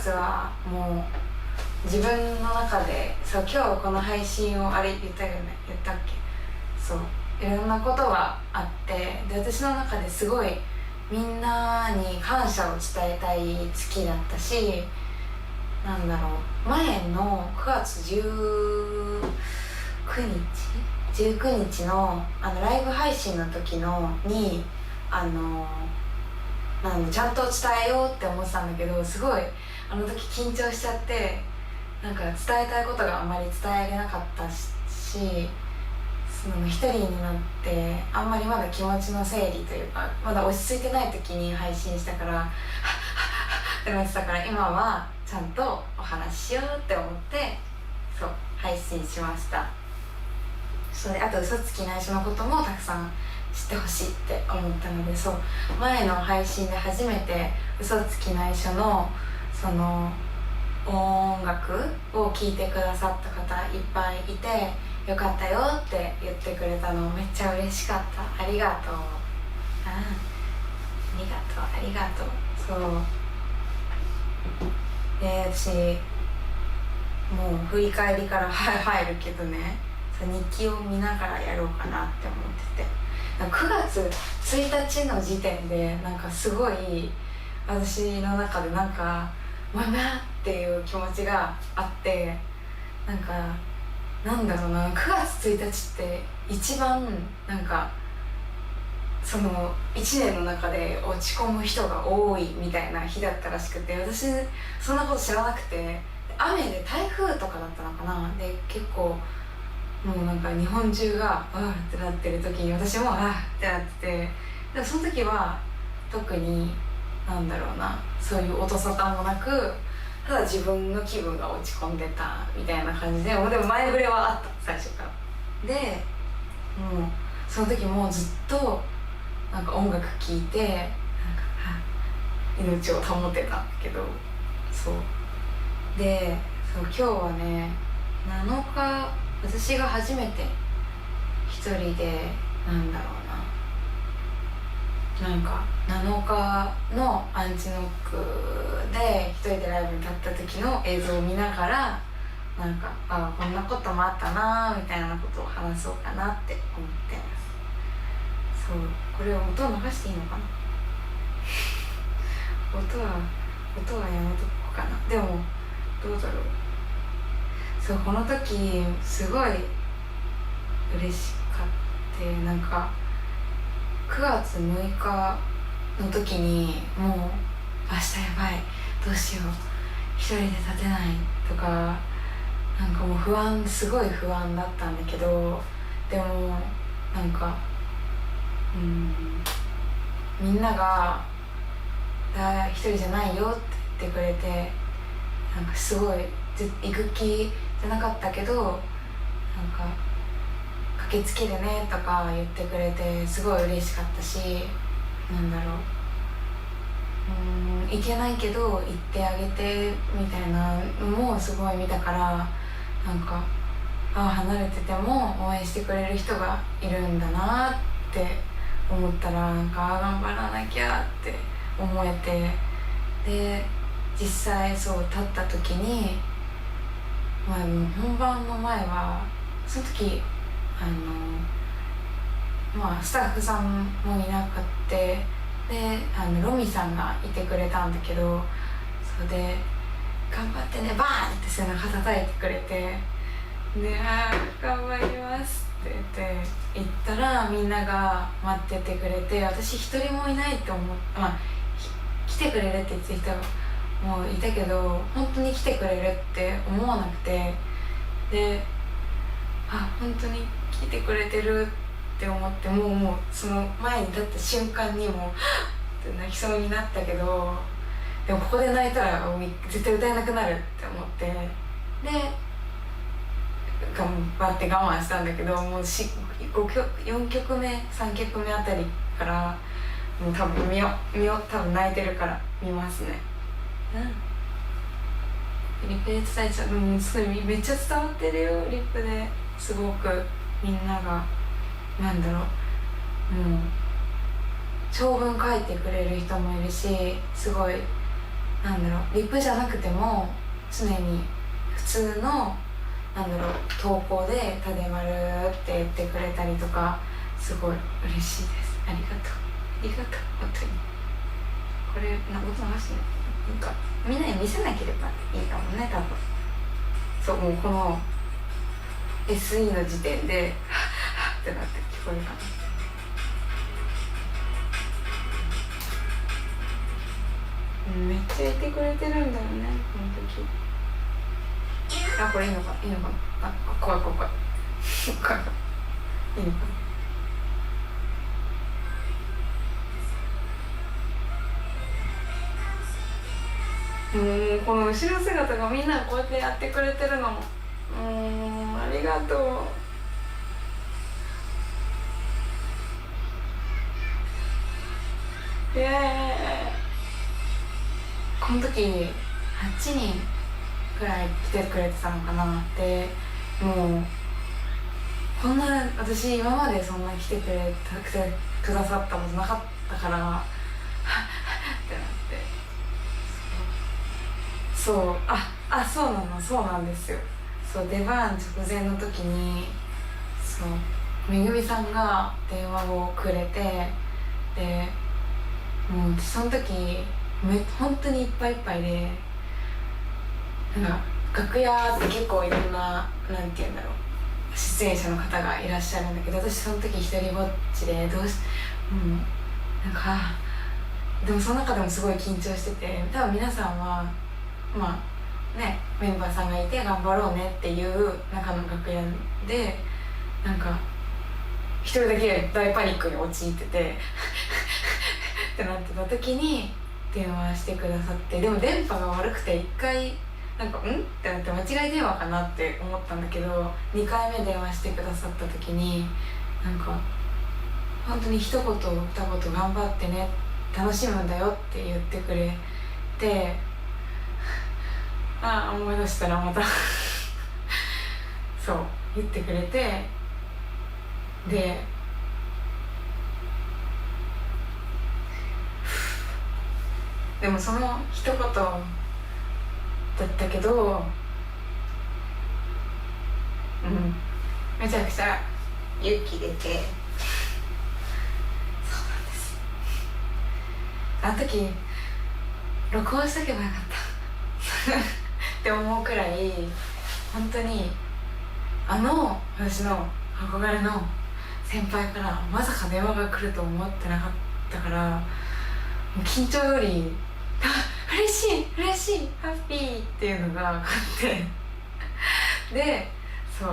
月はもう自分の中で、そう今日この配信をあれ言ったよね、言ったっけ、そういろんなことがあって、で私の中ですごいみんなに感謝を伝えたい月だったし、なんだろう、前の9月19日のライブ配信の時にちゃんと伝えようって思ってたんだけど、すごいあの時緊張しちゃって、なんか伝えたいことがあんまり伝えれなかったし、その一人になってあんまりまだ気持ちの整理というか、まだ落ち着いてない時に配信したからはっはっはっはってなってたから、今はちゃんとお話ししようって思ってそう配信しました。それあと嘘つき内緒のこともたくさん知ってほしいって思ったので、そう前の配信で初めて嘘つき内緒のその音楽を聴いてくださった方いっぱいいて、よかったよって言ってくれたのめっちゃ嬉しかった。ありがとう、ありがとう。そうで、私もう振り返りから入るけどね、日記を見ながらやろうかなって思ってて、9月1日の時点でなんかすごい私の中でなんかわなっていう気持ちがあって、なんだろうな、9月1日って一番なんかその1年の中で落ち込む人が多いみたいな日だったらしくて、私そんなこと知らなくて、雨で台風とかだったのかな、で結構もうなんか日本中があーってなってる時に私もあーってなってて、でもその時は特になんだろうな、そういう音沙汰もなく、ただ自分の気分が落ち込んでたみたいな感じで、でも前触れはあった最初から。でもうその時もずっとなんか音楽聴いてなんか命を保ってたんだけど、そうでそう今日はね7日、私が初めて一人でなんだろうな、なんか7日のアンチノックで一人でライブに立った時の映像を見ながら、なんかこんなこともあったなみたいなことを話そうかなって思ってます。そうこれを音を流していいのかな音はやめとこうかな。でもどうだろう。そうこの時すごい嬉しかって、なんか9月6日の時にもう明日やばい、どうしよう、一人で立てないとか、なんかもうすごい不安だったんだけど、でもなんかみんなが一人じゃないよって言ってくれて、なんかすごい行く気じゃなかったけど、なんか駆けつけるねとか言ってくれてすごい嬉しかったし、なんだろう、行けないけど行ってあげてみたいなのもすごい見たから、なんか離れてても応援してくれる人がいるんだなって思ったら、なんか頑張らなきゃって思えて、で実際そう立った時に、もう本番の前はその時スタッフさんもいなくって、でロミさんがいてくれたんだけど、それで頑張ってねバーンって背中叩いてくれて、で頑張りますって言ったら、みんなが待っててくれて、私一人もいないって思って、来てくれるって言ってた人もいたけど、本当に来てくれるって思わなくて、で本当に来てくれてるって思って、もうその前に立った瞬間にもうって泣きそうになったけど、でもここで泣いたら絶対歌えなくなるって思って、で頑張って我慢したんだけど、もう4曲目3曲目あたりからもう多分多分泣いてるから見ますね。リップで伝えちゃう、めっちゃ伝わってるよ、リップですごくみんながなんだろう、もう長文書いてくれる人もいるし、すごいなんだろうリップじゃなくても常に普通のなんだろう投稿で「タデマル」って言ってくれたりとかすごい嬉しいです。ありがとうありがとう本当に。これ音流してなんかみんなに見せなければいいかもね多分。そうもうこの SE の時点ではっってなって聞こえるかな。めっちゃいてくれてるんだよねこの時。あこれいいのかいいのかな。あ怖い怖い怖い怖いいいのかな。この後ろ姿がみんなこうやってやってくれてるのもありがとう。この時8人くらい来てくれてたのかな。でもうこんな私今までそんな来てくださったことなかったからはっってなって。そうそうなんですよ。そう出番直前の時にそうめぐみさんが電話をくれて、でもうその時本当にいっぱいいっぱいで、なんか楽屋って結構いろんななんて言うんだろう出演者の方がいらっしゃるんだけど、私その時一人ぼっちでなんかでもその中でもすごい緊張してて、多分皆さんはまあねメンバーさんがいて頑張ろうねっていう中の楽屋でなんか一人だけ大パニックに陥っててってなってた時に電話してくださって、でも電波が悪くて一回なんかってなって間違い電話かなって思ったんだけど、2回目電話してくださった時になんか本当に一言二言頑張ってね楽しむんだよって言ってくれて思い出したらまたそう言ってくれて、ででもその一言だったけどめちゃくちゃ勇気出てそうなんです。あの時録音しとけばよかったって思うくらい本当に私の憧れの先輩からまさか電話が来ると思ってなかったから、もう緊張より嬉しいハッピーっていうのがあってでそう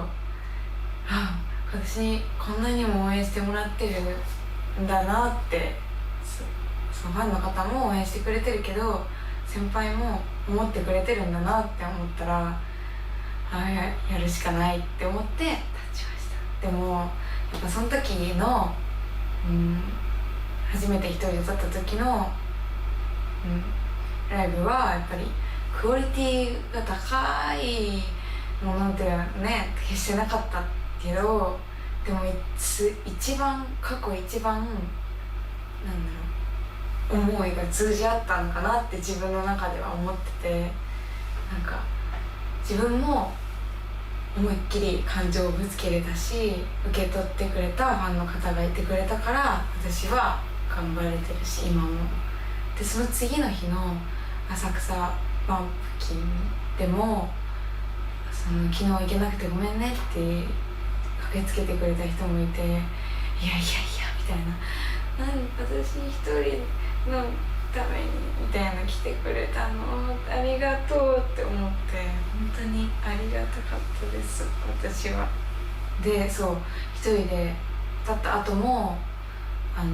私こんなにも応援してもらってるんだなって、そうファンの方も応援してくれてるけど先輩も思ってくれてるんだなって思ったらやるしかないって思って立ちました。でもやっぱその時の、初めて一人で立った時の、ライブはやっぱりクオリティが高いものってね決してなかったけど、でも過去一番なんだろう思いが通じ合ったのかなって自分の中では思ってて、なんか自分も思いっきり感情をぶつけれたし受け取ってくれたファンの方がいてくれたから私は頑張れてるし今も。でその次の日の浅草バンプキンでも昨日行けなくてごめんねって駆けつけてくれた人もいて、いやみたいな、私一人のためにみたいな来てくれたのありがとうって思って本当にありがたかったです私は。でそう一人で立った後もいろ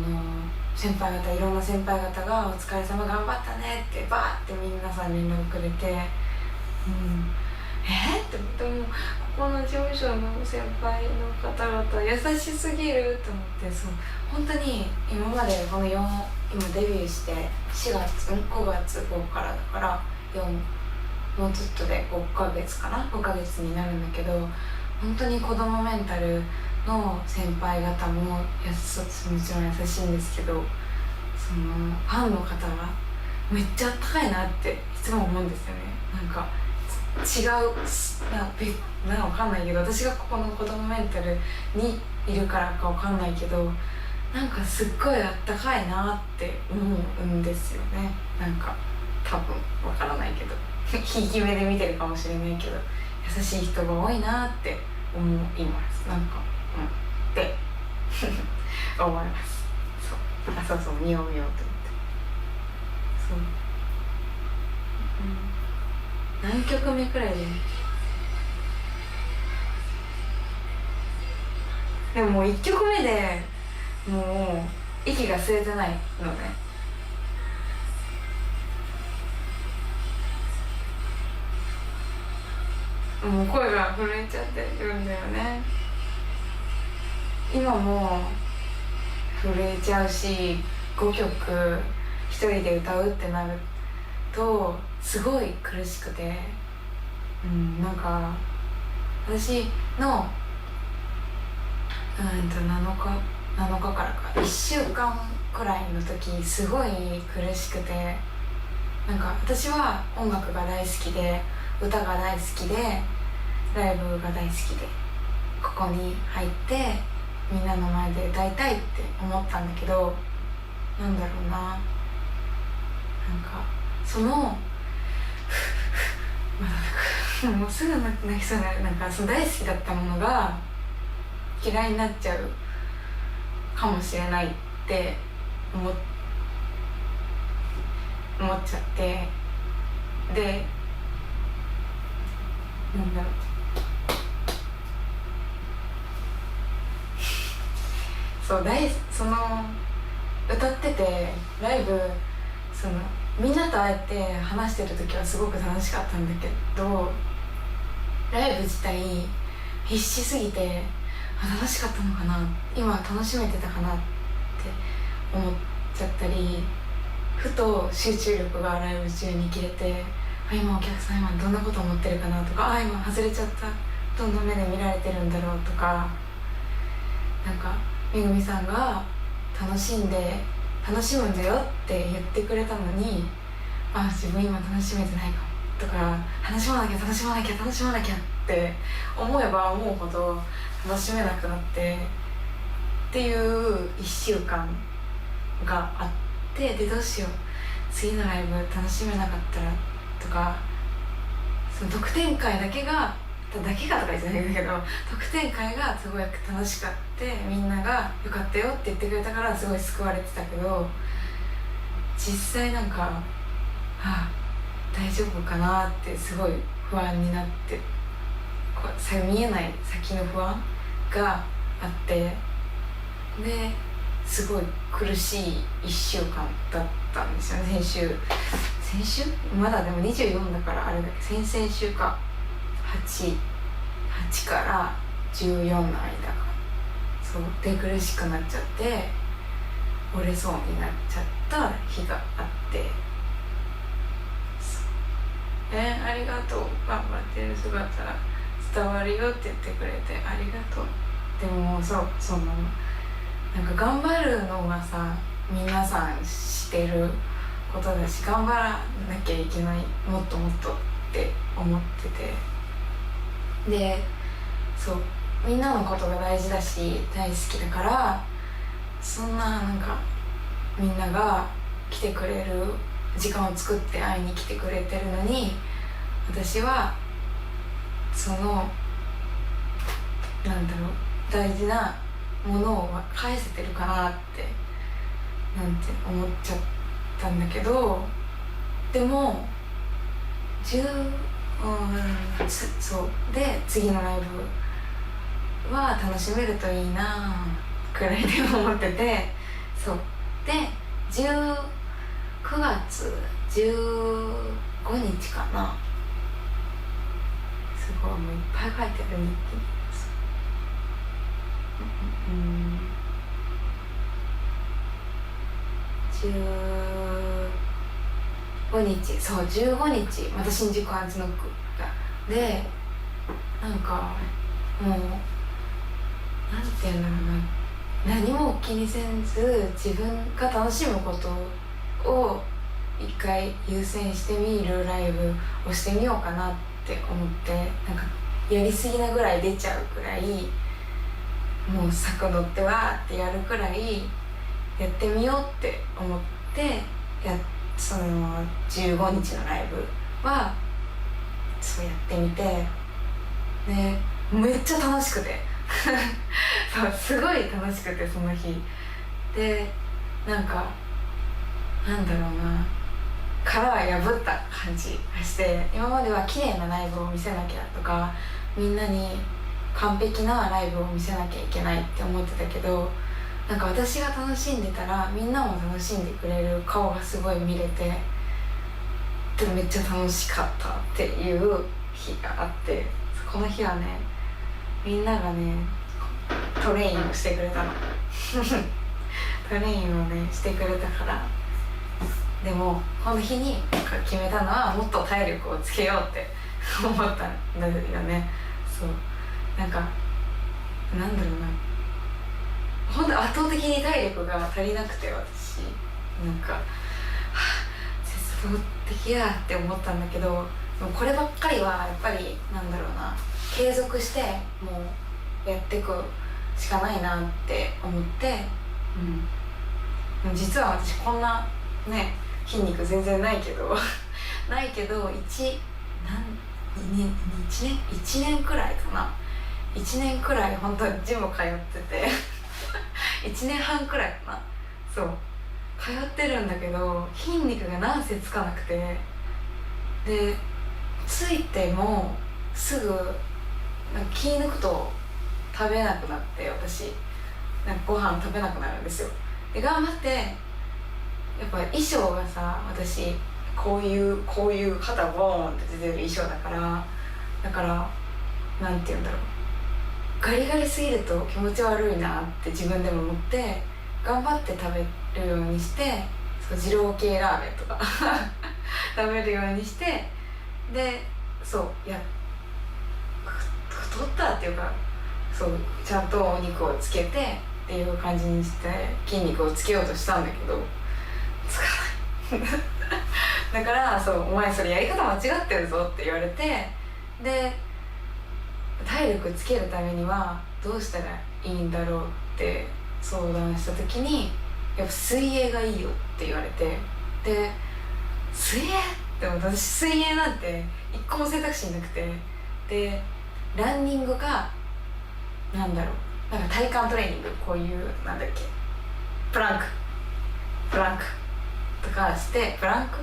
んな先輩方が「お疲れ様頑張ったね」ってバーって皆さん連絡くれて、ってでもここの事務所の先輩の方々優しすぎると思って、そう本当に今までこの今デビューして5月号からだからもうちょっとで5ヶ月になるんだけど、本当に子供メンタルの先輩方ももちろん優しいんですけど、そのファンの方がめっちゃあったかいなっていつも思うんですよね。なんか違うわかんないけど、私がここの子供メンタルにいるからかわかんないけど、なんかすっごいあったかいなって思うんですよね。なんか多分わからないけどひいき目で見てるかもしれないけど、優しい人が多いなって思います。なんかって思います。そう見ようと思って、そう、何曲目くらいでももう1曲目でもう息が吸えてないのね。もう声が震えちゃってるんだよね。今も震えちゃうし、5曲一人で歌うってなるとすごい苦しくて、なんか私の7日からか1週間くらいの時すごい苦しくて、なんか私は音楽が大好きで歌が大好きでライブが大好きでここに入ってみんなの前で歌いたいって思ったんだけど、なんだろうな、なんかそのもうすぐ泣きそうになる。なんかその大好きだったものが嫌いになっちゃうかもしれないって思っちゃって、でなんだろう、その歌っててライブ、そのみんなと会えて話してる時はすごく楽しかったんだけど、ライブ自体必死すぎて楽しかったのかな、今楽しめてたかなって思っちゃったり、ふと集中力がライブ中に切れて、今お客さん今どんなこと思ってるかなとか、今外れちゃった、どんな目で見られてるんだろうとか、なんかめぐみさんが楽しむんだよって言ってくれたのに、自分今楽しめてないかもとか、楽しまなきゃって思えば思うほど楽しめなくなってっていう1週間があって、でどうしよう、次のライブ楽しめなかったらとか、その特典会だけがとか言ってないんだけど、特典会がすごい楽しかって、みんなが良かったよって言ってくれたからすごい救われてたけど、実際なんか大丈夫かなってすごい不安になって、見えない先の不安があって、ですごい苦しい1週間だったんですよね。先週まだでも24だからあれだけど、先々週か8から14の間がそうで苦しくなっちゃって折れそうになっちゃった日があって、ありがとう、頑張ってる姿伝わるよって言ってくれてありがとう。でもなんか頑張るのがさ、皆さんしてることだし、頑張らなきゃいけない、もっともっとって思ってて、でみんなのことが大事だし大好きだから、そんななんかみんなが来てくれる時間を作って会いに来てくれてるのに、私はその大事なものを返せてるかなって思っちゃったんだけど、でもで次のライブは楽しめるといいなくらいで思ってて、で19月15日かな、すごいもういっぱい書いてる日記に。15日また新宿アンチノックで、なんかもうなんていうんだろうな、何も気にせず自分が楽しむことを一回優先してみるライブをしてみようかなって思って、なんかやりすぎなぐらい出ちゃうくらい、もう柵乗ってわーってやるくらいやってみようって思って、その15日のライブはそうやってみて、でめっちゃ楽しくてそうすごい楽しくて、その日でなんかなんだろうな、殻は破った感じがして、今までは綺麗なライブを見せなきゃとか、みんなに完璧なライブを見せなきゃいけないって思ってたけど、なんか私が楽しんでたらみんなも楽しんでくれる顔がすごい見れて、でめっちゃ楽しかったっていう日があって、この日はね、みんながねトレインをしてくれたのトレインをねしてくれたから、でもこの日に決めたのはもっと体力をつけようって思ったんだよね。そうなんかなんだろうな、本当圧倒的に体力が足りなくて、私なんか絶望的やって思ったんだけど、でもこればっかりはやっぱりなんだろうな、継続してもうやっていくしかないなって思って、実は私こんなね筋肉全然ないけどないけど1年くらいかな、1年くらい本当にジム通ってて1年半くらいかな、そう通ってるんだけど筋肉がなんせつかなくて、でついてもすぐなんか気抜くと食べなくなって、私なんかご飯食べなくなるんですよ。で頑張って、やっぱ衣装がさ、私こういう肩ボーンって出てる衣装だからなんて言うんだろう、ガリガリすぎると気持ち悪いなって自分でも思って、頑張って食べるようにして、そう二郎系ラーメンとか食べるようにして、でそう太ったっていうか、そうちゃんとお肉をつけてっていう感じにして筋肉をつけようとしたんだけどつかないだからそう、お前それやり方間違ってるぞって言われて、で体力つけるためにはどうしたらいいんだろうって相談した時に、やっぱ水泳がいいよって言われて、で水泳って私水泳なんて一個も選択肢なくて、でランニングかなんだろう、なんか体幹トレーニング、こういうなんだっけ、プランクとかして、プランク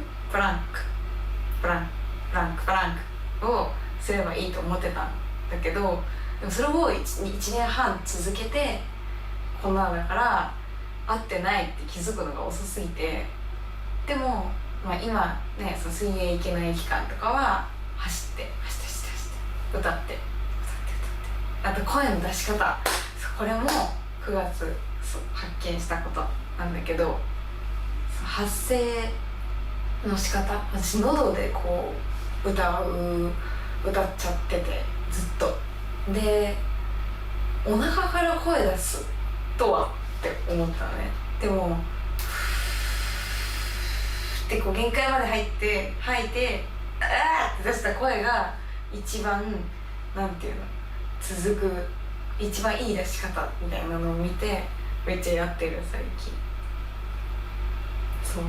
をすればいいと思ってたんだけど、でもそれを 1年半続けてこんなのだから合ってないって気づくのが遅すぎて、でも、今ねその水泳行けない期間とかは走って歌ってあと声の出し方、これも9月発見したことなんだけど、発声の仕方、私喉でこう歌っちゃっててずっと、でお腹から声出すとはって思ったのね。でもってこう限界まで吐いてあーって出した声が一番なんていうの、続く一番いい出し方みたいなのを見てめっちゃやってる最近。そう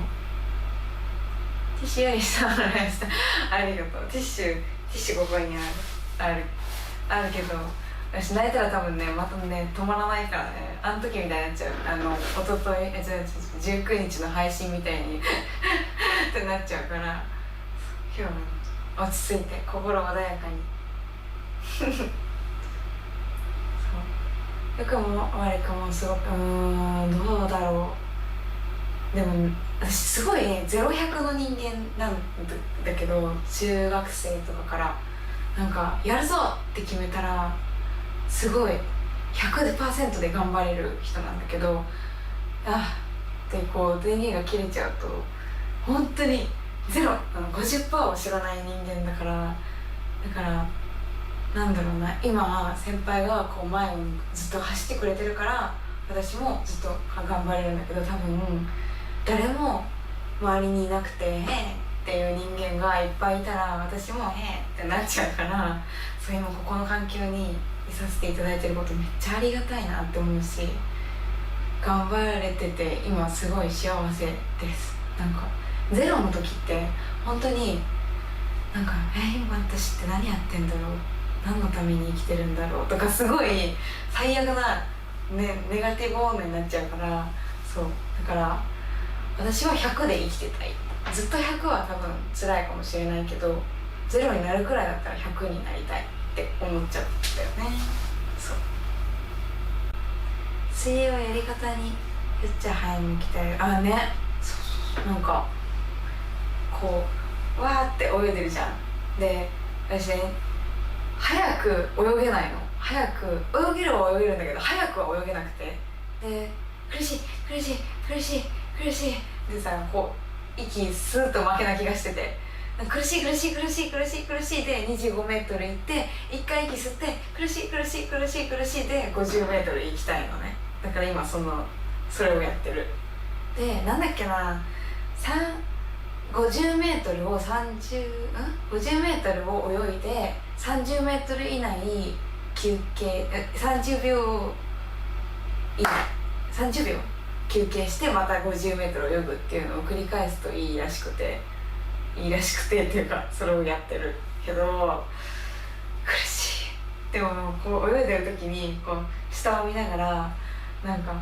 ティッシュ用意したもらいましたありがとう。ティッシュここにあるけど、私泣いたら多分ねまたね止まらないからね、あの時みたいになっちゃう、一昨日19日の配信みたいにってなっちゃうから、今日は落ち着いて心穏やかにそう良くも悪くもすごくどうだろう。でも私すごいね0-100の人間なんだけど、中学生とかからなんかやるぞって決めたらすごい 100% で頑張れる人なんだけど、ってこう電源が切れちゃうと本当に50% を知らない人間だからなんだろうな、今先輩がこう前をずっと走ってくれてるから私もずっと頑張れるんだけど、多分誰も周りにいなくて「へえ」っていう人間がいっぱいいたら私も「へえ」ってなっちゃうから、そう今ここの環境にいさせていただいてることめっちゃありがたいなって思うし、頑張れてて今すごい幸せです。なんかゼロの時って本当になんか今私って何やってんだろう、何のために生きてるんだろうとか、すごい最悪な、ね、ネガティブモードになっちゃうから、そうだから私は100で生きてたい。ずっと100は多分辛いかもしれないけど、ゼロになるくらいだったら100になりたいって思っちゃったよね。そう、水泳はやり方にめっちゃ早めに鍛える。あね、そうなんかこうわーって泳いでるじゃん。で私ね、早く泳げないの。早く泳げるは泳げるんだけど早くは泳げなくて、で苦しい苦しい苦しい苦しいでさ、こう息スーッと負けな気がしてて、苦しい苦しい苦しい苦しい苦しいで25メートル行って1回息吸って苦しい苦しい苦しい苦しいで50メートル行きたいのね。だから今それをやってる。でなんだっけな、50メートルを50メートルを泳いで30メートル以内休憩、30秒以内30秒休憩してまた50メートル泳ぐっていうのを繰り返すといいらしくてっていうか、それをやってるけど苦しい。でもこう泳いでる時にこう下を見ながらなんか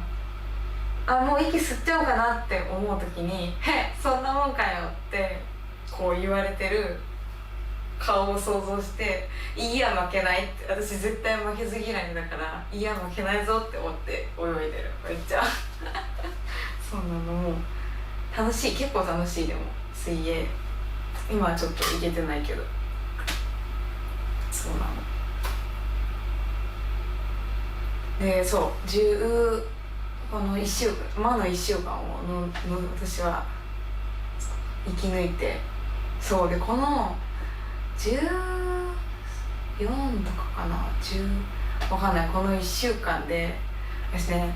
もう息吸っちゃおうかなって思う時に「へっそんなもんかよ」ってこう言われてる顔を想像して「いいや負けない」って、私絶対負けず嫌いだから「いいや負けないぞ」って思って泳いでる。めっちゃそうなの。もう楽しい、結構楽しい。でも水泳今はちょっといけてないけど、そうなの。でそうこの1週間を私は生き抜いて、そうでこの14とかかな、わかんない、この1週間で私ね、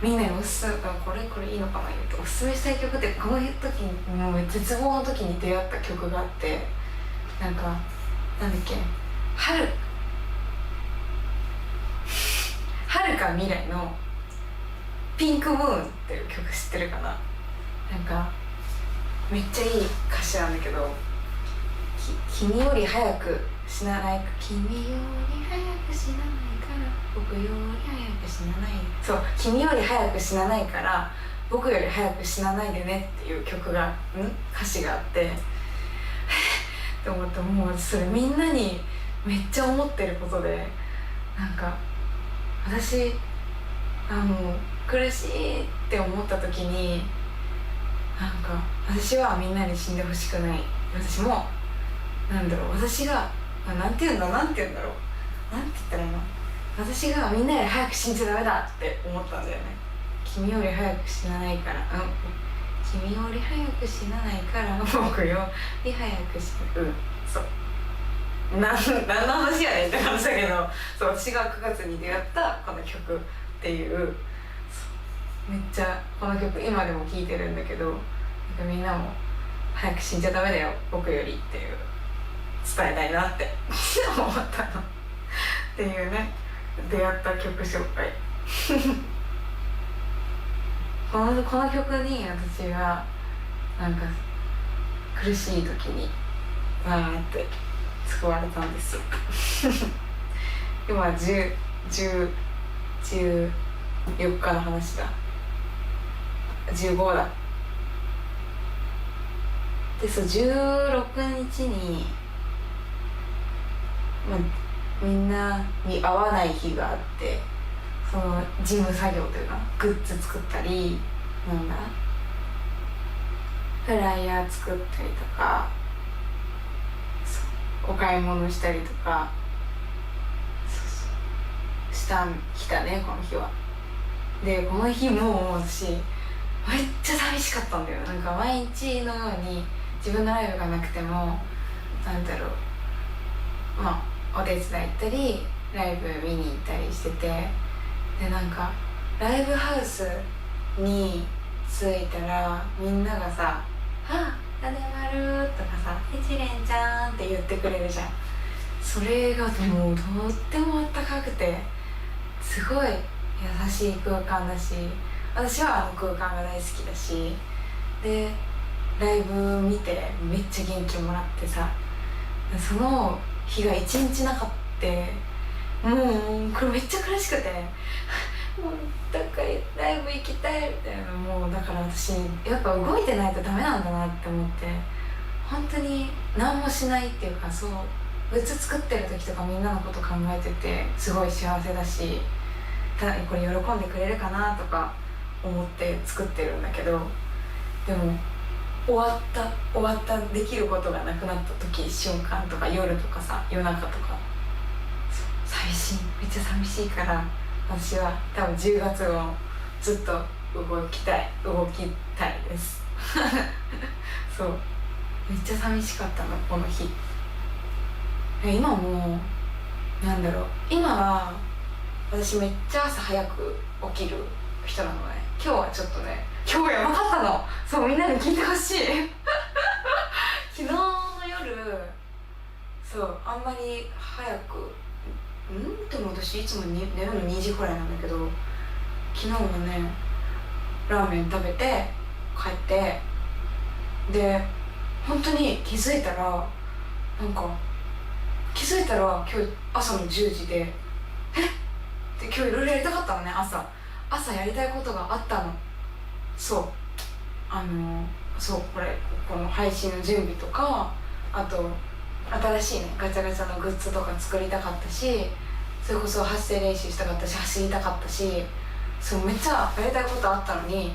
みんなにこれいいのかな、言うとおすすめしたい曲って、この時にもう絶望の時に出会った曲があって、なんだっけ、はるか未来のピンクムーンっていう曲知ってるかな。なんかめっちゃいい歌詞なんだけど、君より早く死なないか、君より早く死なないから僕より早く死なない、そう君より早く死なないから僕より早く死なないでねっていう歌詞があってって思って、もうそれみんなにめっちゃ思ってることで、なんか私もう苦しいって思った時に、なんか私はみんなに死んでほしくない。私も私がなんて言うんだろう、なんて言ったらいいの、私がみんなより早く死んじゃダメだって思ったんだよね。君より早く死なないから、君より早く死なないから僕より早く死ぬ、そう何の話やねんって感じだけど、そう私が9月に出会ったこの曲っていう、めっちゃこの曲今でも聴いてるんだけど、なんかみんなも早く死んじゃダメだよ僕よりっていう伝えたいなって思ったのっていうね、出会った曲紹介この曲に私がなんか苦しい時にわーって救われたんですよ今14日の話だ、15だで、そう16日に、みんなに会わない日があって、その事務作業というかグッズ作ったり、フライヤー作ったりとか、お買い物したりとかしたね、この日は。でこの日も私めっちゃ寂しかったんだよ。なんか毎日のように自分のライブがなくてもお手伝い行ったりライブ見に行ったりしてて、でなんかライブハウスに着いたらみんながさあ屋根丸とかさ一蓮ちゃんって言ってくれるじゃん。それがもうとってもあったかくてすごい優しい空間だし、私はあの空間が大好きだし、でライブ見てめっちゃ元気もらってさ、その日が一日なかってもうこれめっちゃ苦しくてもうだからライブ行きたいみたいな、もうだから私やっぱ動いてないとダメなんだなって思って、本当に何もしないっていうか、そうグッズ作ってる時とかみんなのこと考えててすごい幸せだし、これ喜んでくれるかなとか思って作ってるんだけど、でも終わったできることがなくなった時瞬間とか夜とかさ夜中とかめっちゃ寂しいから、私は多分10月をずっと動きたいですそうめっちゃ寂しかったのこの日。今もなんだろう、今は私めっちゃ朝早く起きる人なのね。今日はちょっとね、今日やばかったの。そうみんなに聞いてほしい昨日の夜そうあんまり早くでも私いつも寝るの2時くらいなんだけど、昨日もねラーメン食べて帰って、で本当に気づいたら今日朝の10時で今日いろいろやりたかったのね。朝やりたいことがあったの。そうこの配信の準備とか、あと新しいねガチャガチャのグッズとか作りたかったし、それこそ発声練習したかったし走りたかったし、そうめっちゃやりたいことあったのに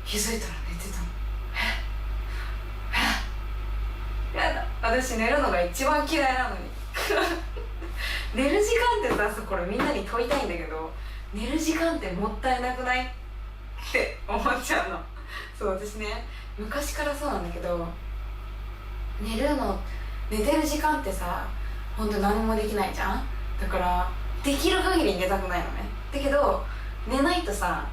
気づいたら寝てたの。やだ、私寝るのが一番嫌いなのに寝る時間ってさ、これみんなに問いたいんだけど、寝る時間ってもったいなくないって思っちゃうの。そう私ね昔からそうなんだけど、寝てる時間ってさほんと何もできないじゃん。だからできる限り寝たくないのね。だけど寝ないとさ、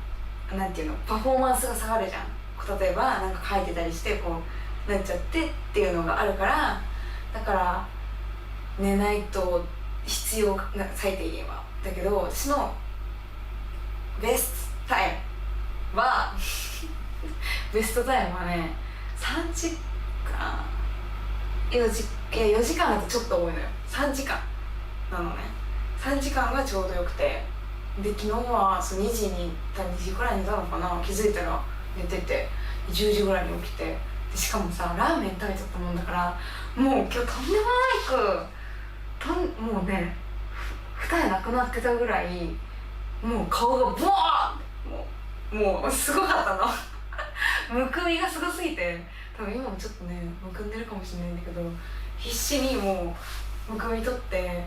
なんていうの、パフォーマンスが下がるじゃん。例えばなんか書いてたりしてこうなっちゃってっていうのがあるから、だから寝ないと必要な最低限はだけど、私のベストタイムはベストタイムはね3時間4時間だとちょっと多いのよ。3時間なのね。3時間がちょうどよくて、で昨日は2時くらいに寝たのかな、気づいたら寝てて10時ぐらいに起きて、でしかもさラーメン食べちゃったもんだから、もう今日とんでもないくもうね二重なくなってたぐらい、もう顔がボワーンもうすごかったのむくみがすごすぎて、多分今もちょっとねむくんでるかもしれないんだけど、必死にもうむくみ取って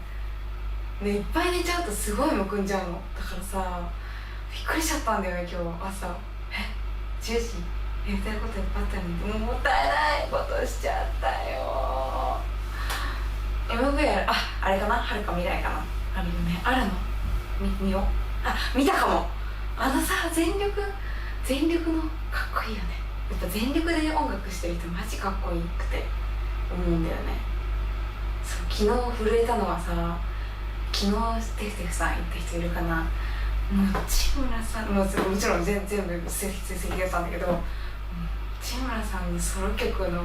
ね、いっぱい寝ちゃうとすごいむくんじゃうの。だからさびっくりしちゃったんだよね今日朝。10時やりたいこといっぱいあったのにもったいないことしちゃったよ。 MV あれかな、遥か未来かな、あるよね。あるの見よう。見たかも。さ全力のかっこいいよね。やっぱ全力で音楽してる人マジかっこいいくて思うんだよね。そう昨日震えたのはさ、昨日テフテフさん行った人いるかな、内村さんもちろん全部成績だったんだけど、内村さんのソロ曲の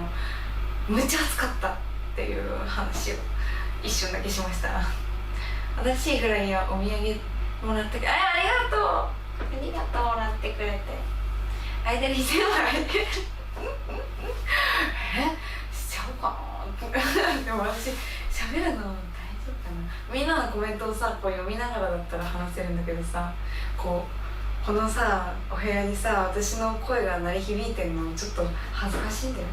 むっちゃ熱かったっていう話を一瞬だけしました。私ぐらいにはお土産もらってありがとうもらってくれて、空いてる日全部空いてるしちゃおうかなでも私喋るの大丈夫かな。みんなのコメントをさこう読みながらだったら話せるんだけどさ、このさお部屋にさ私の声が鳴り響いてるのちょっと恥ずかしいんだよね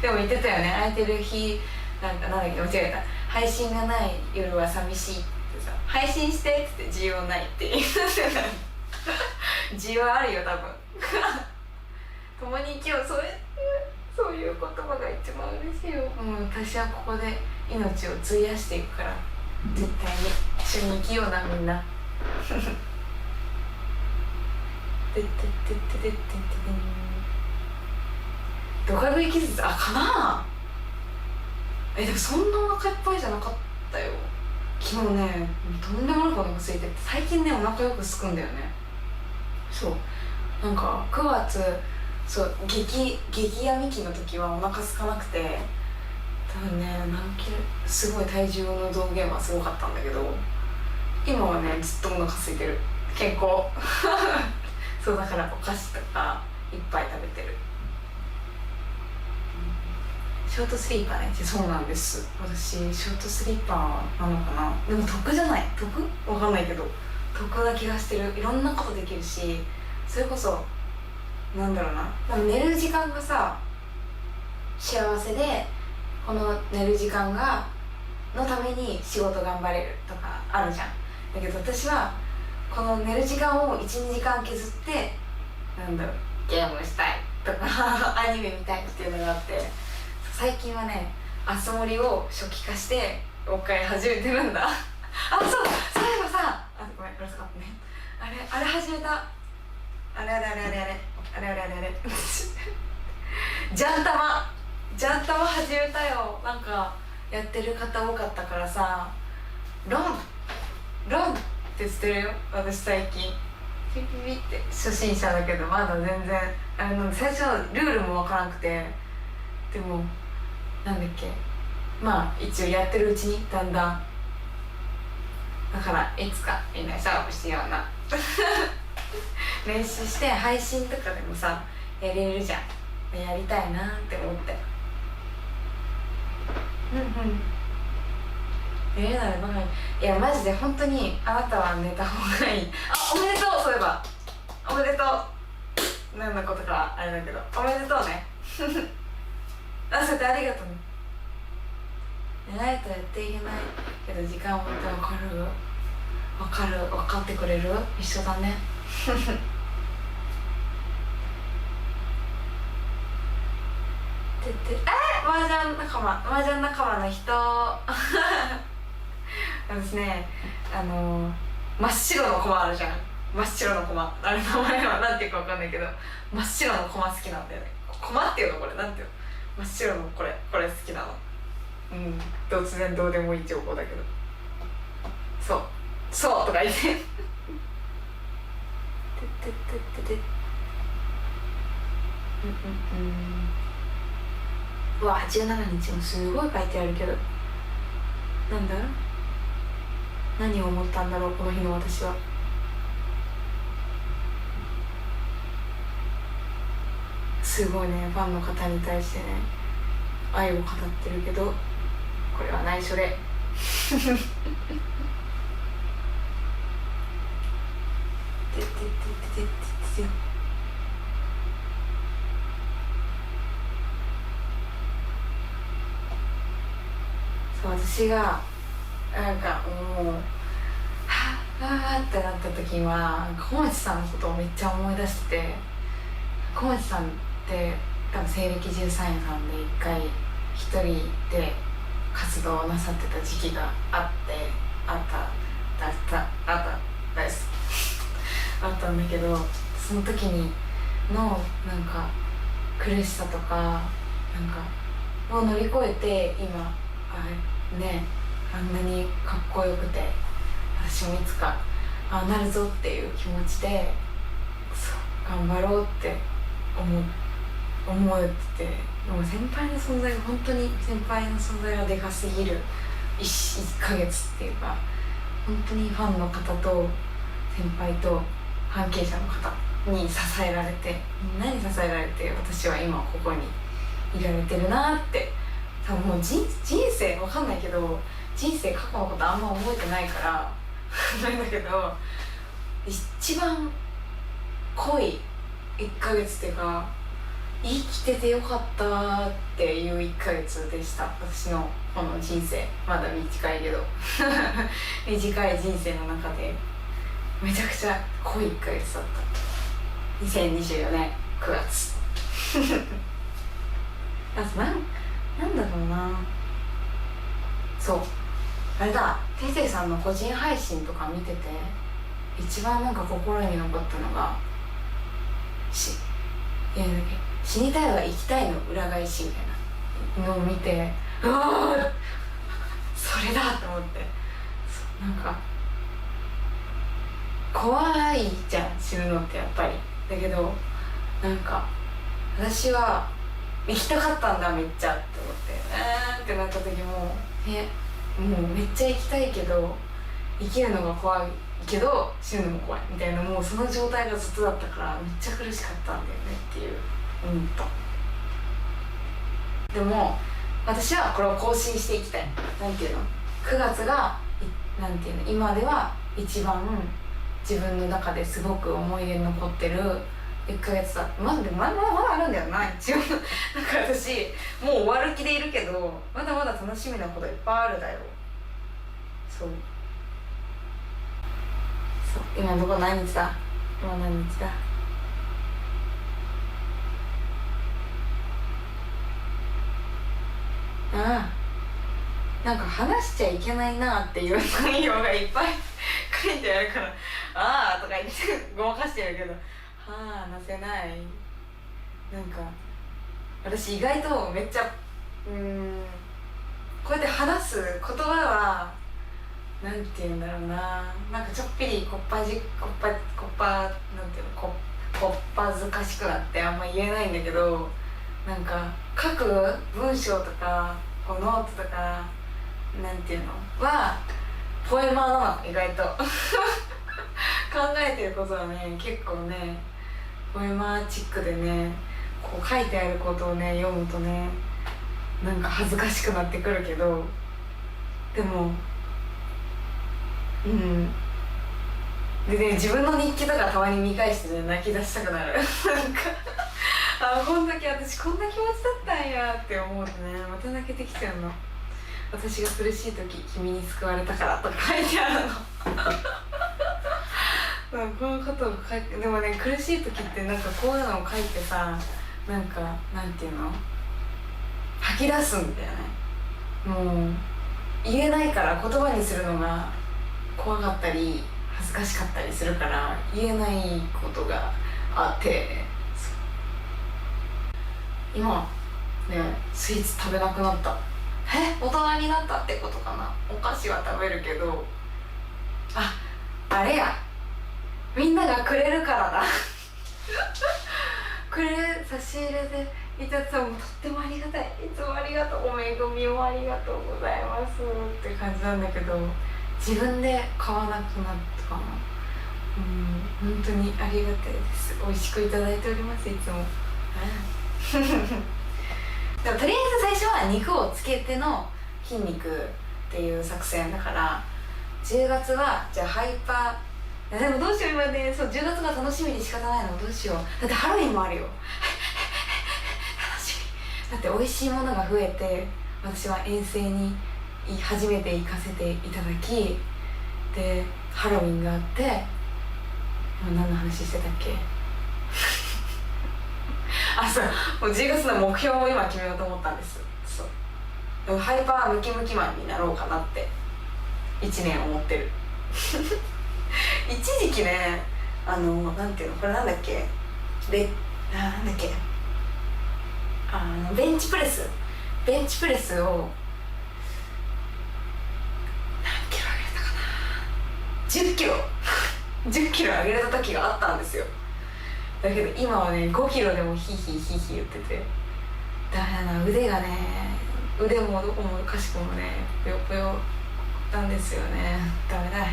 でも言ってたよね、空いてる日なんだっけ、間違えた、配信がない夜は寂しいってさ、配信してって言って需要ないって言ってた需要あるよ多分共に生きよう、そういう言葉が一番嬉しいよ。私はここで命を費やしていくから、絶対に一緒に生きようなみんなてってってってってってってドカ食い気絶かな。でもそんなお腹いっぱいじゃなかったよ。昨日ねとんでもなくお腹空いてて、最近ねお腹よく空くんだよね。そうなんか9月そう激病み期の時はお腹空かなくて、多分ね何キロすごい体重の増減はすごかったんだけど、今はねずっとお腹空いてる。健康そうだからお菓子とかいっぱい食べてる。ショートスリーパーね。そうなんです、私ショートスリーパーなのかな。でも得じゃない、得わかんないけど得な気がしてる。いろんなことできるし、それこそなんだろうな、でも寝る時間がさ幸せで、この寝る時間がのために仕事頑張れるとかあるじゃん。だけど私はこの寝る時間を 1,2 時間削って、なんだろう、ゲームしたいとかアニメ見たいっていうのがあって、最近はねあつ森を初期化してもう一回始めてるんだそういえばさ、ごめんうるさかったね。あれ始めた。あれジャン玉始めたよ。なんかやってる方多かったからさ、ロンって言ってるよ私最近。ピピピって初心者だけどまだ全然最初はルールもわからなくて、でもなんだっけ、まあ一応やってるうちにだんだん、だからいつかみんな勝負してような練習して配信とかでもさやれるじゃん。やりたいなって思って。やるならばかり。いやマジで本当にあなたは寝た方がいい。おめでとう。そういえばおめでとう。何のことかあれだけどおめでとうねそうやってありがとうね。寝ないとやっていけないけど時間を持って分かってくれる。一緒だね麻雀仲間の人私ね真っ白の駒あるじゃん。真っ白の駒、あれ名前はなんていうか分かんないけど、真っ白の駒好きなんだよね。駒っていうのこれなんていうの、真っ白のこれ好きなの。突然どうでもいい情報だけど、そうとか言ってうわ17日もすごい書いてあるけど、なんだ何を思ったんだろうこの日の私は。すごいねファンの方に対してね愛を語ってるけど、これは内緒でそう、私がなんかもうはぁってなった時には小町さんのことをめっちゃ思い出してて、小町さんって多分西暦13年さんで一回一人で活動をなさってた時期があったんだけど、その時にのなんか苦しさとかなんかを乗り越えて今あんなにかっこよくて、私もいつかなるぞっていう気持ちで頑張ろうって思ってて、でも先輩の存在が本当に先輩の存在がでかすぎる。1ヶ月っていうか本当にファンの方と先輩と関係者の方に支えられて、みんなに支えられて私は今ここにいられてるなって。多分もう人生わかんないけど、人生過去のことあんま覚えてないからなんだけど、一番濃い1ヶ月っていうか生きててよかったっていう1ヶ月でした。私のこの人生まだ短いけど短い人生の中でめちゃくちゃ濃い1ヶ月だった。2024年9月あとなんだろうな、そうあれだ、ていていさんの個人配信とか見てて一番なんか心に残ったのがなんだっけ、死にたいは生きたいの裏返しみたいなのを見て、うわーそれだと思って、なんか怖いじゃん死ぬのってやっぱり。だけどなんか私は生きたかったんだめっちゃって思って、ってなった時ももうめっちゃ生きたいけど生きるのが怖いけど死ぬのも怖いみたいな、もうその状態がずっとだったからめっちゃ苦しかったんだよねっていう思った。でも私はこれを更新していきたい。なんていうの、9月がなんていうの、今では一番自分の中ですごく思い出に残ってる1ヶ月だ。まだあるんだよな一応なんか私もう終わる気でいるけどまだまだ楽しみなこといっぱいあるだよ。そう今のところ何日だ、今何日だ、なんか話しちゃいけないなっていう内容がいっぱい書いてあるからとか言ってごまかしてるけど話せない。なんか私意外とめっちゃこうやって話す言葉はなんて言うんだろうな、なんかちょっぴりこっぱなんていうの、こっぱずかしくなってあんま言えないんだけど、なんか書く文章とかこうノートとかなんていうのはポエマーなの意外と考えてることはね結構ねポエマーチックでね、こう書いてあることをね読むとねなんか恥ずかしくなってくるけど、でもでね、自分の日記とかたまに見返してね泣き出したくなるなんかこんだけ私こんな気持ちだったんやって思うとねまた泣けてきちゃうの。私が苦しい時君に救われたからとか書いてあるのこのことを書いて、でもね苦しい時ってなんかこういうのを書いてさ、なんかなんていうの吐き出すんだよね。もう言えないから言葉にするのが怖かったり恥ずかしかったりするから言えないことがあって、今ねスイーツ食べなくなった。大人になったってことかな。お菓子は食べるけどあれやみんながくれるからだ差し入れでいただいたらとってもありがたい、いつもありがとう、お恵みをありがとうございますって感じなんだけど、自分で買わなくなったかな。本当にありがたいです。美味しくいただいておりますいつもでもとりあえず最初は肉をつけての筋肉っていう作戦だから、10月はじゃあハイパー、でもどうしよう今ね、そう10月が楽しみで仕方ないの、どうしよう、だってハロウィンもあるよ楽しみだって美味しいものが増えて、私は遠征に初めて行かせていただきでハロウィンがあって、何の話してたっけそうもう10月の目標を今決めようと思ったんです。そうハイパームキムキマンになろうかなって1年思ってる一時期ねなんていうのこれなんだっけなんだっけベンチプレスを何キロ上げたかな、10キロ10キロ上げれた時があったんですよ。だけど今はね5キロでもヒーヒーヒーヒー言っててダメだな、腕もどこもかしこもねぷよぷよなんですよね、ダメだ。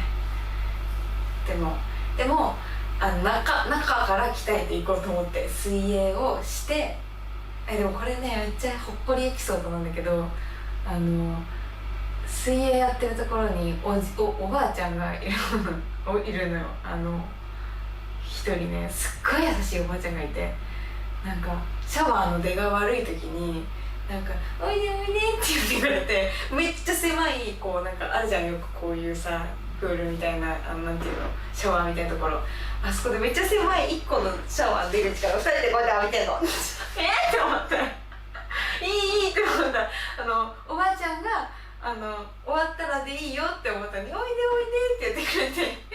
でも中から鍛えていこうと思って水泳をして、でもこれねめっちゃほっこりエピソードなんだけど、水泳やってるところにおばあちゃんがいるのよ。一人ねすっごい優しいおばあちゃんがいて、なんかシャワーの出が悪い時になんか「おいでおいで」って言ってくれて、めっちゃ狭いこうなんかあるじゃんよくこういうさプールみたいななんていうのシャワーみたいなところ、あそこでめっちゃ狭い1個のシャワー出口から2人でこうやって浴びてんのって思ったいいって思った。おばあちゃんが終わったらでいいよって思ったのに「おいでおいで」って言ってくれて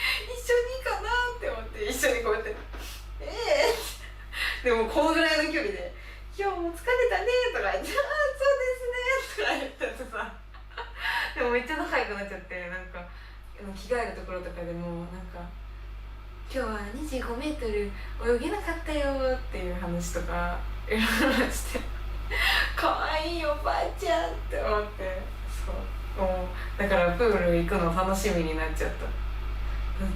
一緒にいいかなって思って一緒にこうやってでもこのぐらいの距離で「今日も疲れたね」とか言って「ああそうですね」とか言っててさでもめっちゃ仲良くなっちゃって、なんか着替えるところとかでもなんか「今日は25メートル泳げなかったよ」っていう話とかいろいろして可愛いおばあちゃんって思って、そうもうだからプール行くの楽しみになっちゃった。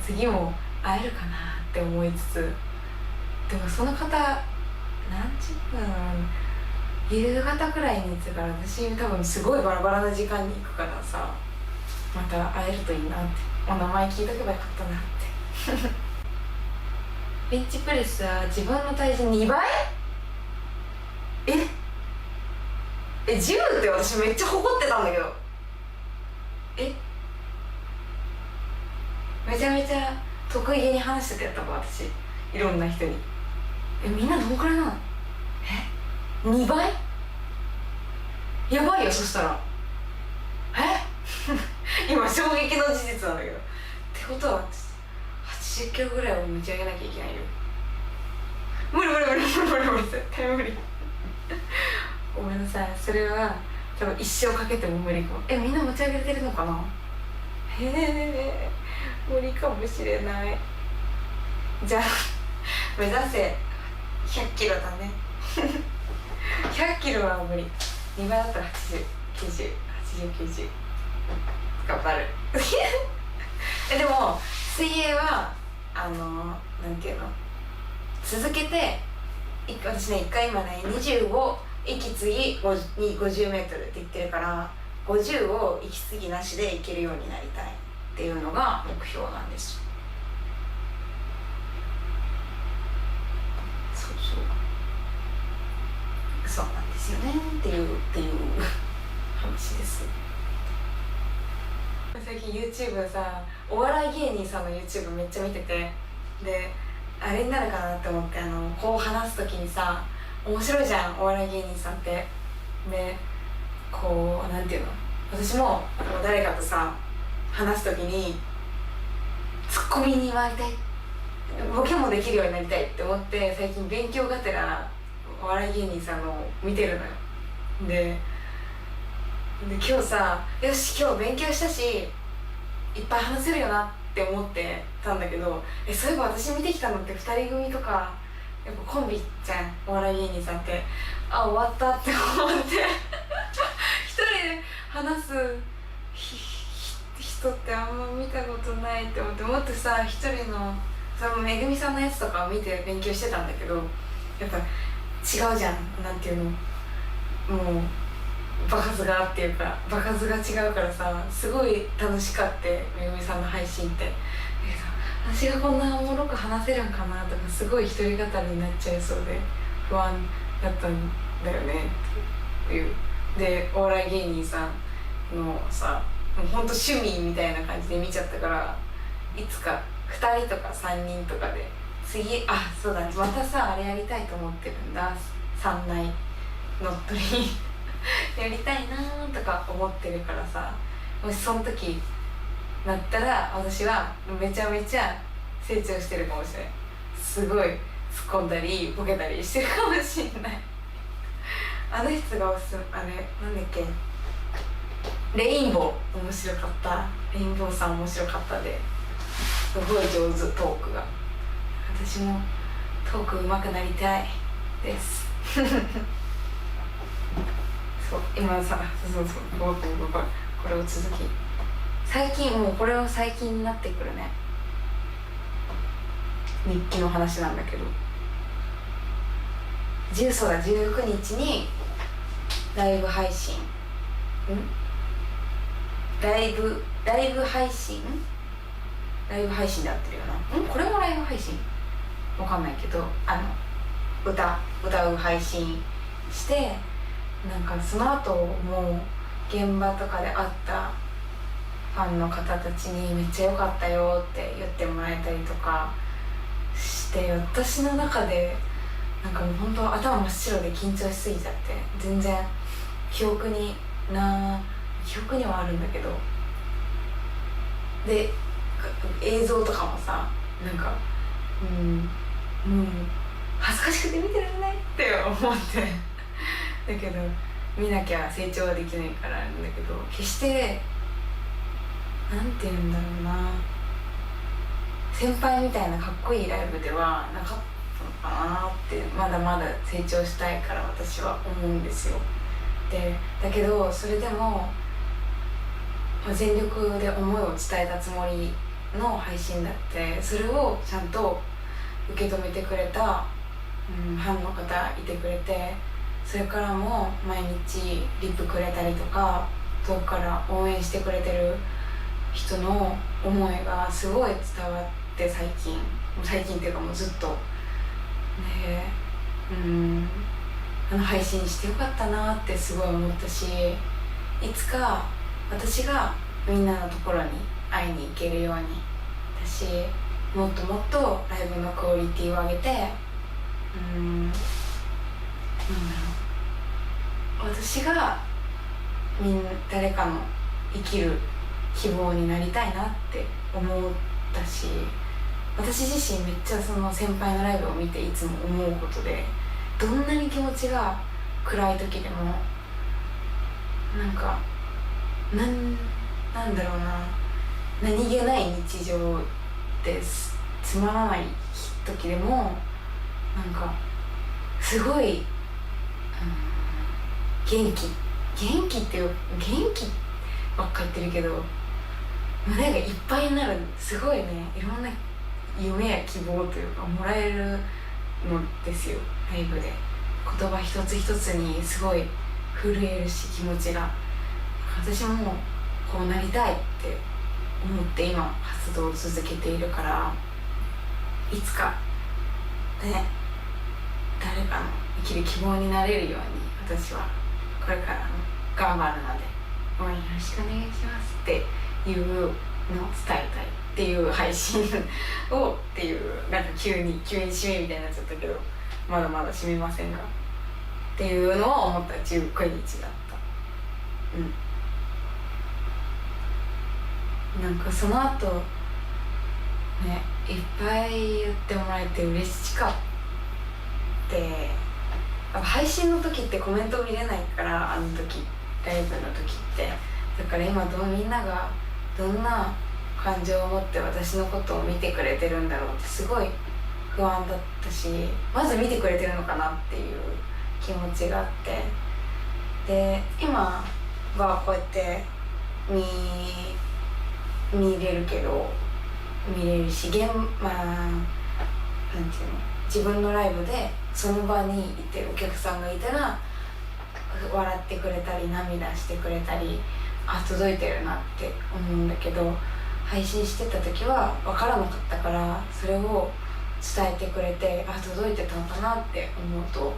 次も会えるかなって思いつつ、でもその方何時分夕方くらいに行ってたから、私多分すごいバラバラな時間に行くからさ、また会えるといいなって、お名前聞いとけばよかったなってベンチプレスは自分の体重2倍？10って私めっちゃ誇ってたんだけど、めちゃめちゃ得意げに話してたやったわ私、いろんな人に。みんなどんくらいなの？2倍？やばいよ、そしたら今衝撃の事実なんだけど、ってことは80キロぐらいを持ち上げなきゃいけないよ。無理絶対無理ごめんなさい、それは多分一生かけても無理かも。みんな持ち上げてるのかな？無理かもしれない。じゃあ目指せ100キロだね100キロは無理。2倍だったら80、90、80、90頑張るでも水泳はなんていうの、続けて私ね、1回今ね25息継ぎ50メートルって言ってるから、50を息継ぎなしでいけるようになりたいっていうのが目標なんです。そうなんですよねっていう話です。最近 YouTube さ、お笑い芸人さんの YouTube めっちゃ見てて、であれになるかなって思って、こう話す時にさ、面白いじゃんお笑い芸人さんって。でこうなんていうの、私も誰かとさ話す時にツッコミに回りたい、ボケもできるようになりたいって思って、最近勉強がてらお笑い芸人さんのを見てるのよ。で今日さ、よし今日勉強したしいっぱい話せるよなって思ってたんだけど、そういえば私見てきたのって2人組とかやっぱコンビじゃんお笑い芸人さんって。終わったって思って一人で話す人ってあんま見たことないって思って、もっとさ一人のそのめぐみさんのやつとかを見て勉強してたんだけど、やっぱ違うじゃん、なんていうの、もう場数がっていうか場数が違うからさ、すごい楽しかってめぐみさんの配信って。私がこんなおもろく話せるんかなとか、すごい一人語りになっちゃいそうで不安だったんだよねっていう。でお笑い芸人さんのさ、もうほんと趣味みたいな感じで見ちゃったから、いつか2人とか3人とかで次、そうだね、またさあれやりたいと思ってるんだ、3内乗っ取りやりたいなとか思ってるからさ、もしその時なったら私はめちゃめちゃ成長してるかもしれない。すごい突っ込んだりボケたりしてるかもしれないあの人がおすすめ、あれなんだっけ、レインボー面白かった。レインボーさん面白かったで、すごい上手トークが。私もトーク上手くなりたいですそう今さ、そうこれを続き、最近もうこれは最近になってくるね、日記の話なんだけど、そうだ19日にライブ配信ライブ配信で合ってるよな。これもライブ配信わかんないけど、歌う配信して、なんかその後もう現場とかで会ったファンの方たちにめっちゃ良かったよって言ってもらえたりとかして、私の中でなんかもう本当頭真っ白で緊張しすぎちゃって、全然記憶にはあるんだけど、で映像とかもさ、なんか恥ずかしくて見てられないって思ってだけど見なきゃ成長はできないからなんだけど、決してなんて言うんだろうな、先輩みたいなかっこいいライブではなかったのかなって、まだまだ成長したいから私は思うんですよ。でだけどそれでも、全力で思いを伝えたつもりの配信だって、それをちゃんと受け止めてくれた、ファンの方いてくれて、それからも毎日リップくれたりとか遠くから応援してくれてる人の思いがすごい伝わって、最近っていうかもうずっとね、配信してよかったなってすごい思ったし、いつか私がみんなのところに会いに行けるようにだし、もっともっとライブのクオリティを上げて、なんだろう、私が誰かの生きる希望になりたいなって思ったし、私自身めっちゃその先輩のライブを見ていつも思うことで、どんなに気持ちが暗い時でもなんだろうな、何気ない日常ですつまらない時でもすごい、元気っていう元気ばっか言ってるけど胸がいっぱいになる、すごいね、いろんな夢や希望というかもらえるのですよ。ライブで言葉一つ一つにすごい震えるし、気持ちが、私もこうなりたいって思って今活動を続けているから、いつかね、誰かの生きる希望になれるように私はこれからも頑張るので応援よろしくお願いしますっていうのを伝えたいっていう配信をっていう、急に締めみたいになっちゃったけど、まだまだ締めませんがっていうのを思った19日だった。その後ね、いっぱい言ってもらえて嬉しかった。配信の時ってコメント見れないから、あの時ライブの時ってだから今みんながどんな感情を持って私のことを見てくれてるんだろうってすごい不安だったし、まず見てくれてるのかなっていう気持ちがあって、で今はこうやって見れるし、なんていうの、自分のライブでその場にいてお客さんがいたら笑ってくれたり涙してくれたり、届いてるなって思うんだけど、配信してた時は分からなかったから、それを伝えてくれて届いてたのかなって思うと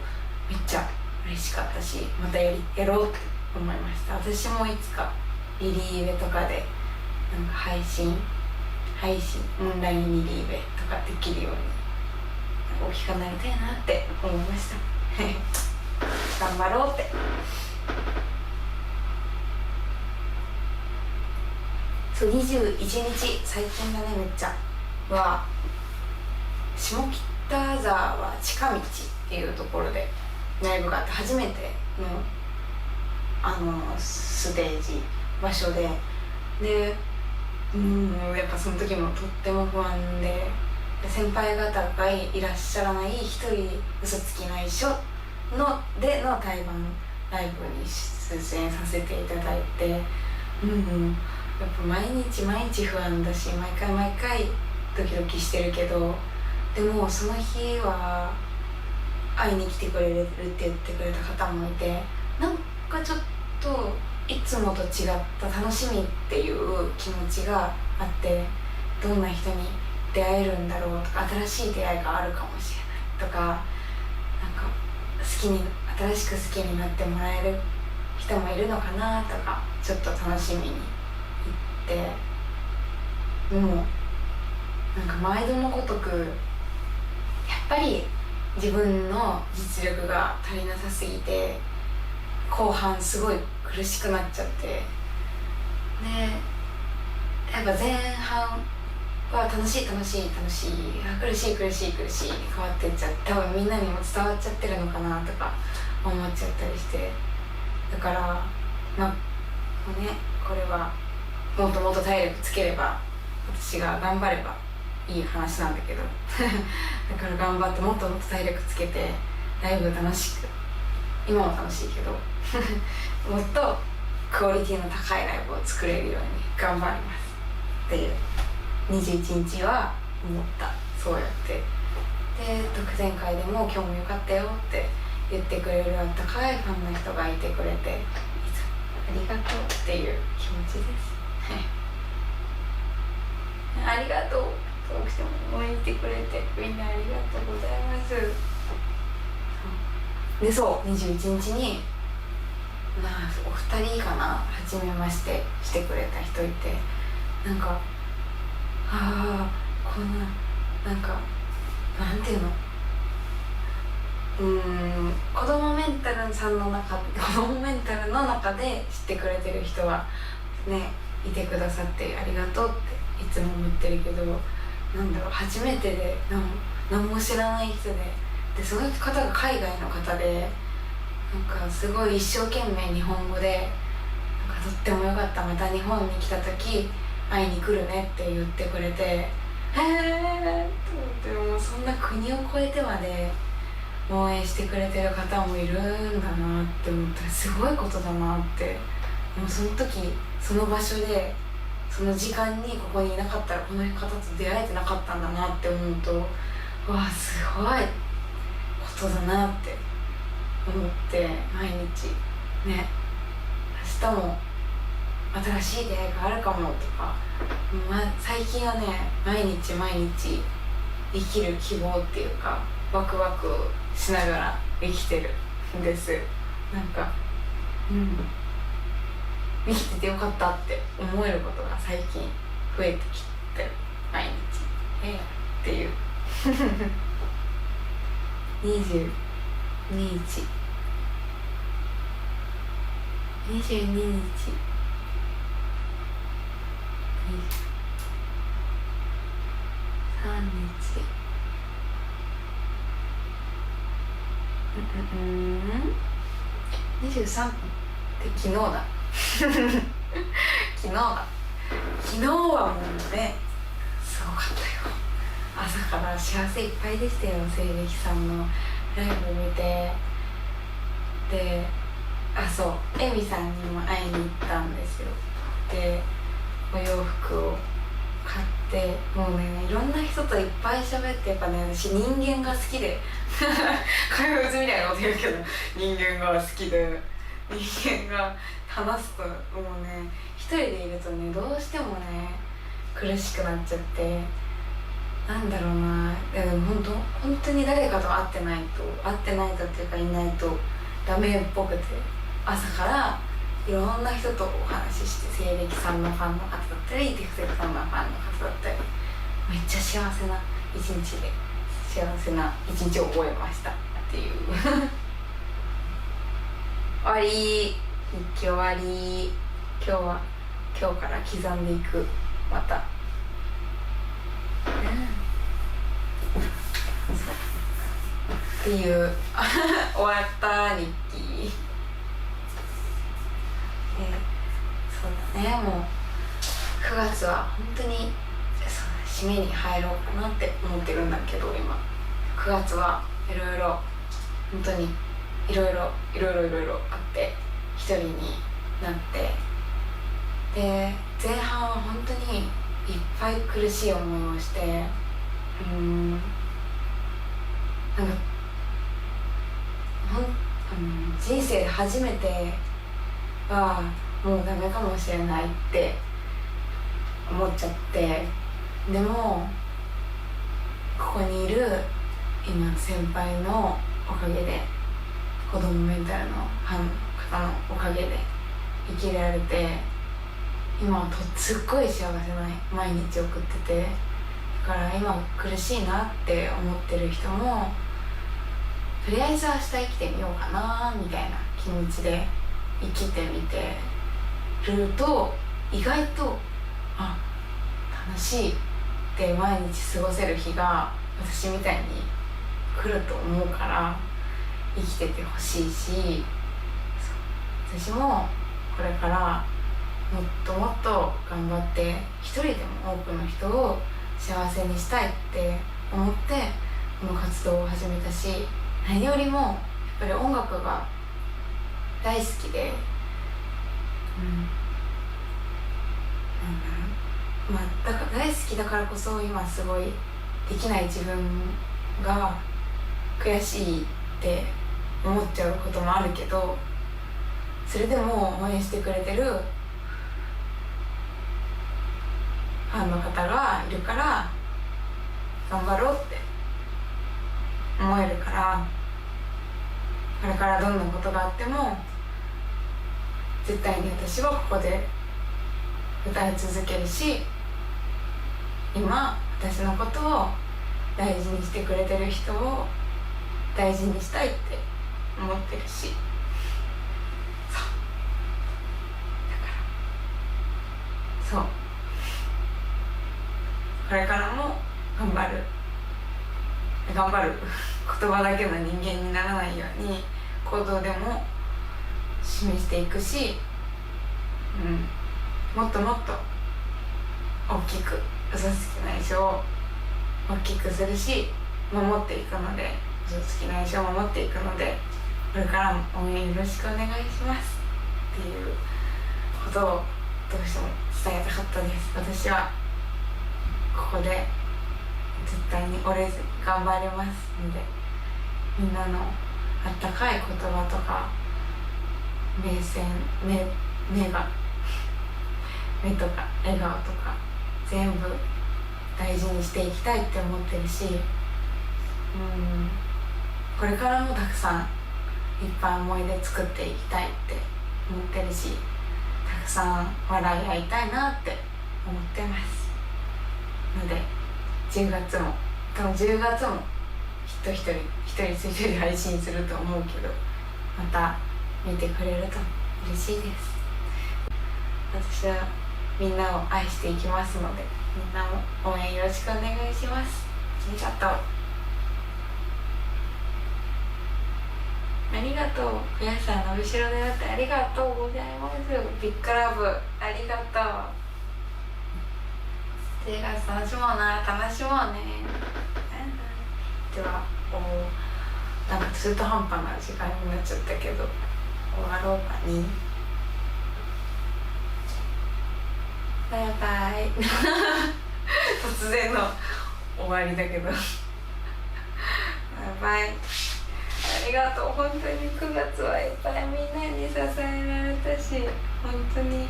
めっちゃ嬉しかったし、またやろうって思いました。私もいつかリリーベとかで配信オンラインリリーベとかできるように大きくなりたいなって思いました頑張ろうって。そう、21日最近だね、めっちゃは下北沢近道っていうところでライブがあって、初めてのステージ場所でやっぱその時もとっても不安で、先輩方がいらっしゃらない一人嘘つき内緒の対バンライブに出演させていただいて、やっぱ毎日不安だし、毎回ドキドキしてるけど、でもその日は会いに来てくれるって言ってくれた方もいて、ちょっといつもと違った楽しみっていう気持ちがあって、どんな人に出会えるんだろうとか、新しい出会いがあるかもしれないとか、新しく好きになってもらえる人もいるのかなとか、ちょっと楽しみに行って、でも毎度のごとくやっぱり自分の実力が足りなさすぎて、後半すごい苦しくなっちゃって、でやっぱ前半楽しい楽しい楽しい、苦しい苦しい苦しいに変わってっちゃって、多分みんなにも伝わっちゃってるのかなとか思っちゃったりして、だからまあね、これはもっともっと体力つければ、私が頑張ればいい話なんだけどだから頑張ってもっともっと体力つけてライブ楽しく、今も楽しいけどもっとクオリティの高いライブを作れるように頑張りますっていう21日は思った。そうやってで、特典会でも今日もよかったよって言ってくれるあったかいファンの人がいてくれて、いつもありがとうっていう気持ちですありがとう、遠くても応援してくれてみんなありがとうございます。で、そう21日にお二人かな、初めましてしてくれた人いて、なんかこんなんかなんていうの、子供メンタルさんの中、子供メンタルの中で知ってくれてる人はねいてくださってありがとうっていつも思ってるけど、なんだろう、初めてで何も知らない人でその方が海外の方で、なんかすごい一生懸命日本語で、なんかとってもよかった、また日本に来た時会いに来るねって言ってくれて、へえと思って、もうそんな国を越えてまで応援してくれてる方もいるんだなって思ったら、すごいことだなって。もうその時その場所でその時間にここにいなかったらこの方と出会えてなかったんだなって思うと、うわすごいことだなって思って、毎日ね、明日も新しい出会いがあるかもとか、最近はね、毎日毎日生きる希望っていうか、ワクワクしながら生きてるんです。なんか生きててよかったって思えることが最近増えてきてる、毎日っていう22日23日23分って昨日だ昨日はもうねすごかったよ。朝から幸せいっぱいでしたよ。西暦さんのライブ見て、でそうエミさんにも会いに行ったんですよ。でお洋服を買って、もうねいろんな人といっぱい喋って、やっぱね私人間が好きで怪物みたいなこと言うけど人間が好きで、人間が話すともうね一人でいるとねどうしてもね苦しくなっちゃって、なんだろうな、でも本当に誰かと会ってないとっていうかいないとダメっぽくて、朝からいろんな人とお話しして、西暦さんのファンの方だったりテクテクさんのファンの方だったり、めっちゃ幸せな一日で幸せな一日を終えましたっていう終わり、日記終わり。今日から刻んでいく、またっていう終わった日記そうだね、もう9月は本当に締めに入ろうかなって思ってるんだけど、今9月はいろいろ本当にいろいろあって一人になって、で前半は本当にいっぱい苦しい思いをして、なんか人生で初めてはもうダメかもしれないって思っちゃって、でもここにいる今先輩のおかげで、子供メンタルのファンの方のおかげで生きられて、今はすっごい幸せな毎日送ってて、だから今苦しいなって思ってる人もとりあえず明日生きてみようかなみたいな気持ちで生きてみてると、意外と楽しいで毎日過ごせる日が私みたいに来ると思うから生きててほしいし、私もこれからもっともっと頑張って一人でも多くの人を幸せにしたいって思ってこの活動を始めたし、何よりもやっぱり音楽が大好きで、だから大好きだからこそ今すごいできない自分が悔しいって思っちゃうこともあるけど、それでも応援してくれてるファンの方がいるから頑張ろうって思えるから、これからどんなことがあっても絶対に私はここで歌い続けるし、今私のことを大事にしてくれてる人を大事にしたいって思ってるし、そうこれからも頑張る言葉だけの人間にならないように行動でも示していくし、もっともっと大きく嘘つきな衣装を大きくするし守っていくので、嘘つきな衣装を守っていくので、これからも応援よろしくお願いしますっていうことをどうしても伝えたかったです。私はここで絶対に折れずに頑張りますので、みんなのあったかい言葉とか目とか笑顔とか全部大事にしていきたいって思ってるし、これからもたくさんいっぱい思い出作っていきたいって思ってるし、たくさん笑い合いたいなって思ってますので、10月も多分10月も一人配信すると思うけど、また見てくれると嬉しいです。私はみんなを愛していきますので、みんなも応援よろしくお願いします。ありがとう。ありがとう。皆さんの後ろであってありがとうございます。ビッグラブありがとう。10月楽しもうね。ではなんか中途半端な時間になっちゃったけど終わろうかに。バイバイ突然の終わりだけどバイバイ。ありがとう。本当に9月はいっぱいみんなに支えられたし、本当に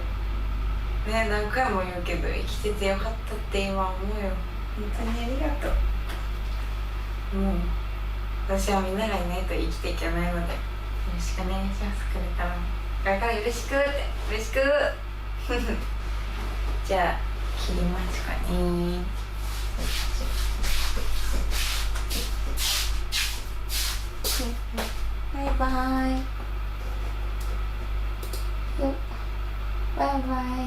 ね、何回も言うけど生きててよかったって今思うよ。本当にありがとう。私はみんながいないと生きていけないので、よろしくお願いします。これからよろしくじゃあ切りますかね。バイバイ。バイバイ。